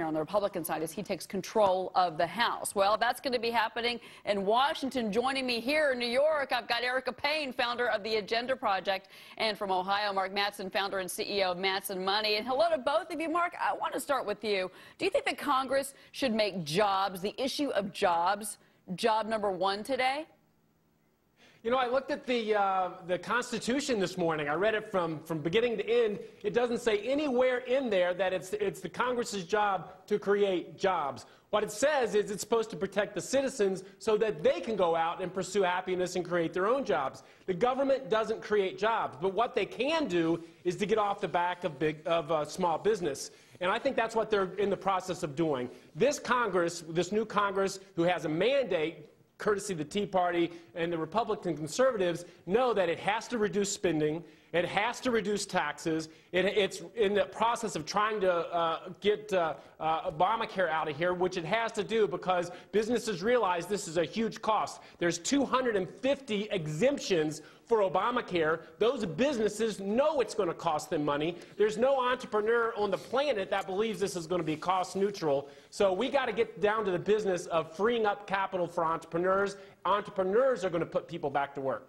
on the Republican side as he takes control of the House. Well, that's going to be happening in Washington. Joining me here in New York, I've got Payne, founder of the Agenda Project, and from Ohio, Mark Mattson, founder and CEO of Mattson Money. And hello to both of you. Mark, I want to start with you. Do you think that Congress should make jobs, the issue of jobs, job number one today? You know, I looked at the Constitution this morning. I read it from beginning to end. It doesn't say anywhere in there that it's the Congress's job to create jobs. What it says is it's supposed to protect the citizens so that they can go out and pursue happiness and create their own jobs. The government doesn't create jobs, but what they can do is to get off the back of small business. And I think that's what they're in the process of doing. This Congress, this new Congress, who has a mandate, courtesy of the Tea Party and the Republican conservatives, know that it has to reduce spending, it has to reduce taxes, it's in the process of trying to get Obamacare out of here, which it has to do because businesses realize this is a huge cost. There's 250 exemptions for Obamacare. Those businesses know it's going to cost them money. There's no entrepreneur on the planet that believes this is going to be cost neutral. So we got to get down to the business of freeing up capital for entrepreneurs. Entrepreneurs are going to put people back to work.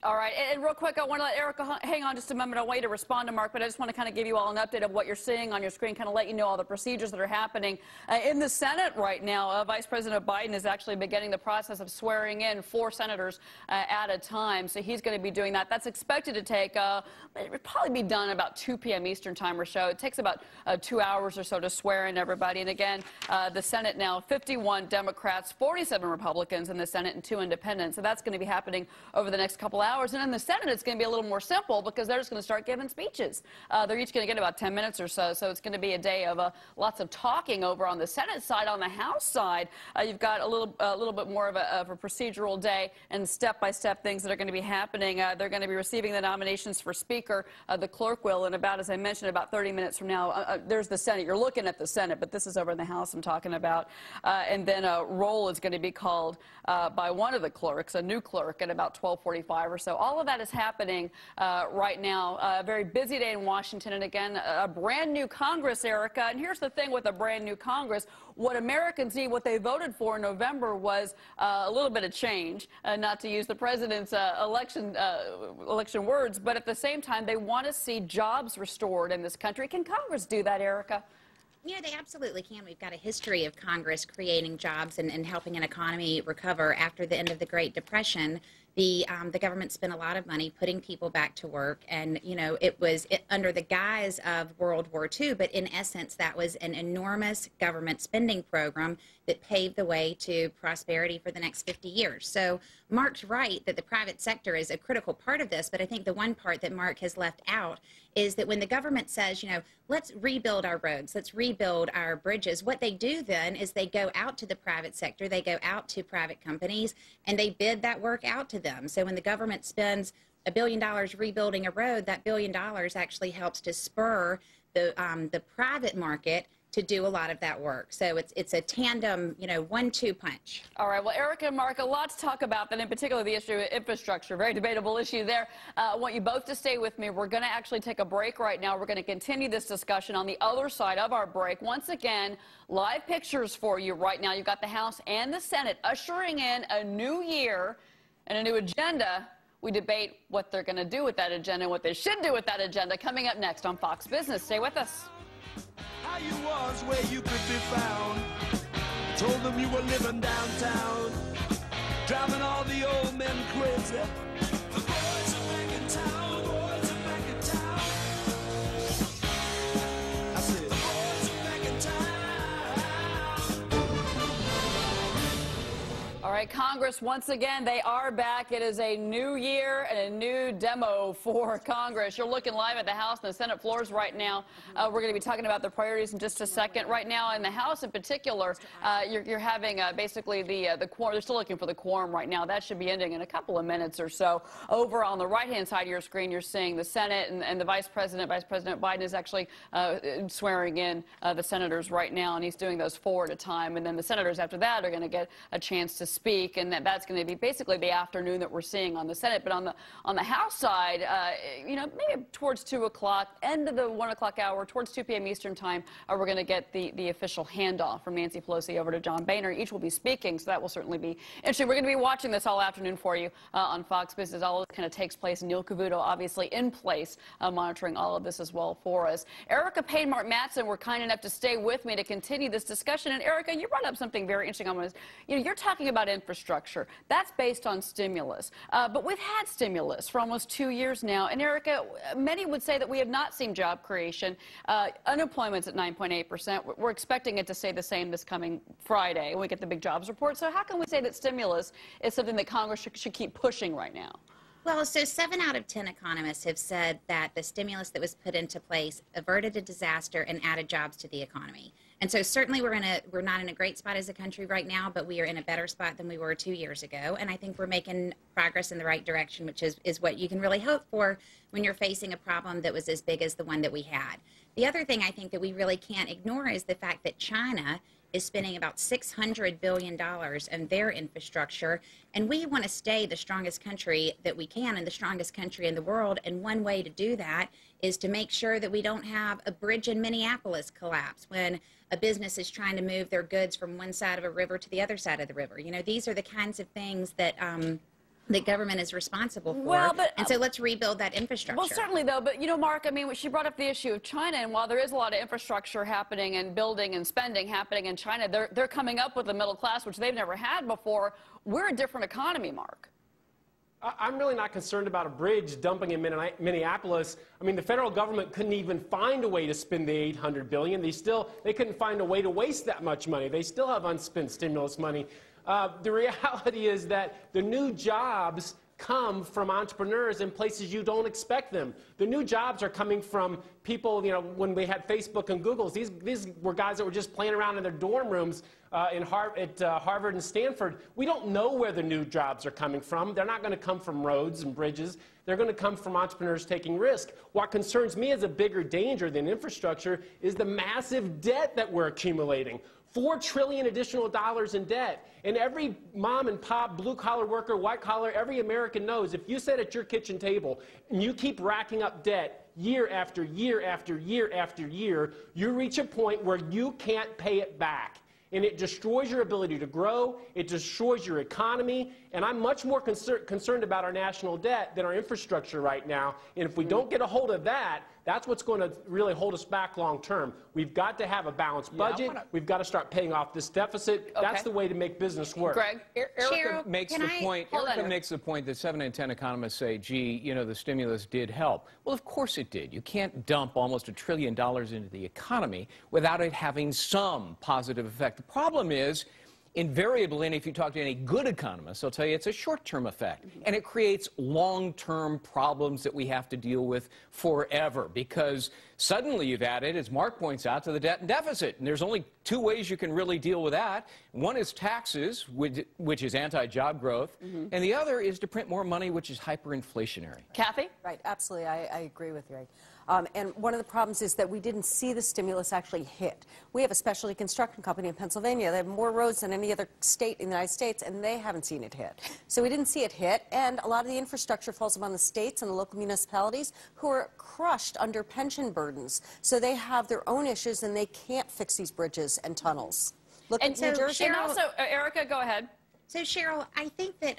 All right, and real quick, I want to let Erica hang on just a moment. I want you to respond to Mark, but I just want to kind of give you all an update of what you're seeing on your screen, kind of let you know all the procedures that are happening. In the Senate right now, Vice President Biden is actually beginning the process of swearing in 4 senators at a time, so he's going to be doing that. That's expected to take, it would probably be done about 2 p.m. Eastern time or so. It takes about 2 hours or so to swear in everybody. And again, the Senate now, 51 Democrats, 47 Republicans in the Senate, and 2 independents. So that's going to be happening over the next couple hours. And in the Senate, it's going to be a little more simple because they're just going to start giving speeches. They're each going to get about 10 minutes or so. So it's going to be a day of lots of talking over on the Senate side. On the House side, you've got a little bit more of a procedural day and step-by-step things that are going to be happening. They're going to be receiving the nominations for Speaker. The clerk will, in about, as I mentioned, about 30 minutes from now. There's the Senate. You're looking at the Senate, but this is over in the House I'm talking about. And then a roll is going to be called by one of the clerks, a new clerk, at about 12:45 or so. So all of that is happening right now. A very busy day in Washington, and again, a brand new Congress, Erica. And here's the thing with a brand new Congress. What Americans need, what they voted for in November was a little bit of change, not to use the president's election words, but at the same time, they want to see jobs restored in this country. Can Congress do that, Erica? Yeah, they absolutely can. We've got a history of Congress creating jobs and helping an economy recover after the end of the Great Depression. The government spent a lot of money putting people back to work, and you know it was under the guise of World War II, but in essence that was an enormous government spending program that paved the way to prosperity for the next 50 years. So Mark's right that the private sector is a critical part of this, but I think the one part that Mark has left out is that when the government says, you know, let's rebuild our roads, let's rebuild our bridges, what they do then is they go out to the private sector, they go out to private companies, and they bid that work out to them. So when the government spends $1 billion rebuilding a road, that $1 billion actually helps to spur the private market to do a lot of that work. So it's a tandem, you know, 1-2 punch. All right. Well, Erica and Mark, a lot to talk about, but in particular the issue of infrastructure, very debatable issue there. I want you both to stay with me. We're going to actually take a break right now. We're going to continue this discussion on the other side of our break. Once again, live pictures for you right now. You've got the House and the Senate ushering in a new year and a new agenda. We debate what they're going to do with that agenda and what they should do with that agenda. Coming up next on Fox Business. Stay with us. How you was where you could be found. Told them you were living downtown, driving all the old men crazy. The boys are back in town, boys are back in town. I said, the boys are back in town. All right, Congress, once again, they are back. It is a new year and a new demo for Congress. You're looking live at the House and the Senate floors right now. We're going to be talking about the priorities in just a second. Right now, in the House in particular, you're having basically the quorum. They're still looking for the quorum right now. That should be ending in a couple of minutes or so. Over on the right-hand side of your screen, you're seeing the Senate and the Vice President Biden is actually swearing in the senators right now, and he's doing those 4 at a time. And then the senators after that are going to get a chance to speak. speak, and that's going to be basically the afternoon that we're seeing on the Senate. But on the House side, you know, maybe towards 2 o'clock, end of the 1 o'clock hour, towards 2 p.m. Eastern time, we're going to get the official handoff from Nancy Pelosi over to John Boehner. Each will be speaking, so that will certainly be interesting. We're going to be watching this all afternoon for you on Fox Business. All of this kind of takes place. Neil Cavuto, obviously in place, monitoring all of this as well for us. Erica, Payne, Mark Mattson were kind enough to stay with me to continue this discussion. And Erica, you brought up something very interesting. You know, you're talking about infrastructure. That's based on stimulus. But we've had stimulus for almost 2 years now. And Erica, many would say that we have not seen job creation. Unemployment's at 9.8%. We're expecting it to stay the same this coming Friday when we get the big jobs report. So how can we say that stimulus is something that Congress should keep pushing right now? Well, so 7 out of 10 economists have said that the stimulus that was put into place averted a disaster and added jobs to the economy. And so certainly we're not in a great spot as a country right now, but we are in a better spot than we were 2 years ago. And I think we're making progress in the right direction, which is what you can really hope for when you're facing a problem that was as big as the one that we had. The other thing I think that we really can't ignore is the fact that China is spending about $600 billion in their infrastructure, and we want to stay the strongest country that we can and the strongest country in the world, and one way to do that is to make sure that we don't have a bridge in Minneapolis collapse when a business is trying to move their goods from one side of a river to the other side of the river. You know, these are the kinds of things that the government is responsible for, and so let's rebuild that infrastructure. Well, certainly, though, but, you know, Mark, I mean, she brought up the issue of China, and while there is a lot of infrastructure happening and building and spending happening in China, they're coming up with a middle class, which they've never had before. We're a different economy, Mark. I'm really not concerned about a bridge dumping in Minneapolis. I mean, the federal government couldn't even find a way to spend the $800 billion. They couldn't find a way to waste that much money. They still have unspent stimulus money. The reality is that the new jobs come from entrepreneurs in places you don't expect them. The new jobs are coming from people, you know, when we had Facebook and Googles, these were guys that were just playing around in their dorm rooms at Harvard and Stanford. We don't know where the new jobs are coming from. They're not going to come from roads and bridges. They're going to come from entrepreneurs taking risk. What concerns me as a bigger danger than infrastructure is the massive debt that we're accumulating. $4 trillion additional dollars in debt. And every mom and pop, blue-collar worker, white-collar, every American knows if you sit at your kitchen table and you keep racking up debt year after year after year after year, you reach a point where you can't pay it back. And it destroys your ability to grow, it destroys your economy, and I'm much more concerned about our national debt than our infrastructure right now. And if we don't get a hold of that, that's what's going to really hold us back long term. We've got to have a balanced budget. We've got to start paying off this deficit. Okay. That's the way to make business work. Greg? Erica makes the point that 7 in 10 economists say, gee, you know, the stimulus did help. Well, of course it did. You can't dump almost $1 trillion into the economy without it having some positive effect. The problem is, invariably, and if you talk to any good economist, they'll tell you it's a short-term effect. And it creates long-term problems that we have to deal with forever, because suddenly you've added, as Mark points out, to the debt and deficit. And there's only 2 ways you can really deal with that. One is taxes, which is anti-job growth, and the other is to print more money, which is hyperinflationary. Kathy? Right, absolutely. I agree with you. And one of the problems is that we didn't see the stimulus actually hit. We have a specialty construction company in Pennsylvania. They have more roads than any other state in the United States, and they haven't seen it hit. So we didn't see it hit, and a lot of the infrastructure falls upon the states and the local municipalities who are crushed under pension burdens. So they have their own issues, and they can't fix these bridges and tunnels. Look at New Jersey. And also, Erica, go ahead. So, Cheryl, I think that,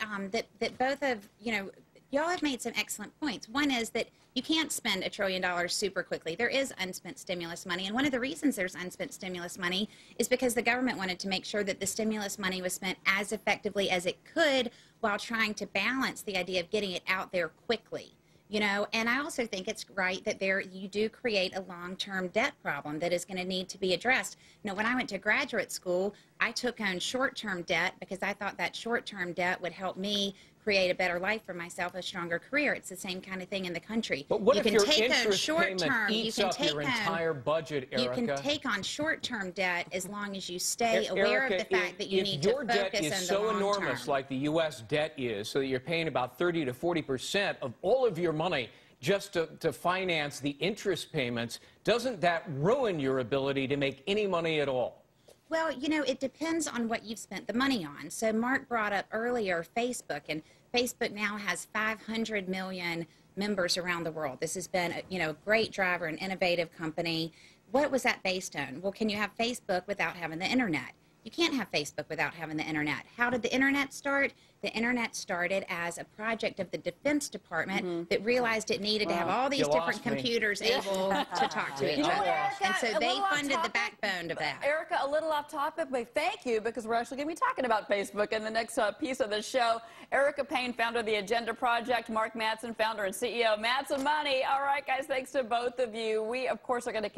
that both of, y'all have made some excellent points. One is that you can't spend $1 trillion super quickly. There is unspent stimulus money, and one of the reasons there's unspent stimulus money is because the government wanted to make sure that the stimulus money was spent as effectively as it could while trying to balance the idea of getting it out there quickly. And I also think it's right that you do create a long-term debt problem that is going to need to be addressed. When I went to graduate school, I took on short-term debt because I thought that short-term debt would help me create a better life for myself, a stronger career. It's the same kind of thing in the country. But what you if can your take interest on payment short-term, eats you can up take your on, entire budget, Erica? You can take on short-term debt as long as you stay aware Erica, of the fact that you need to focus on the long term. If your debt is so enormous, like the U.S. debt is, so that you're paying about 30 to 40% of all of your money just to finance the interest payments, doesn't that ruin your ability to make any money at all? Well, you know, it depends on what you've spent the money on. So Mark brought up earlier Facebook, and Facebook now has 500 million members around the world. This has been, you know, a great driver, an innovative company. What was that based on? Well, can you have Facebook without having the internet? You can't have Facebook without having the internet. How did the internet start? The internet started as a project of the Defense Department that realized it needed to have all these different computers able to talk to each other. And so they funded the backbone of that. Erica, a little off topic, but thank you, because we're actually going to be talking about Facebook in the next piece of the show. Erica Payne, founder of the Agenda Project. Mark Madsen, founder and CEO. Madsen Money. All right, guys, thanks to both of you. We, of course, are going to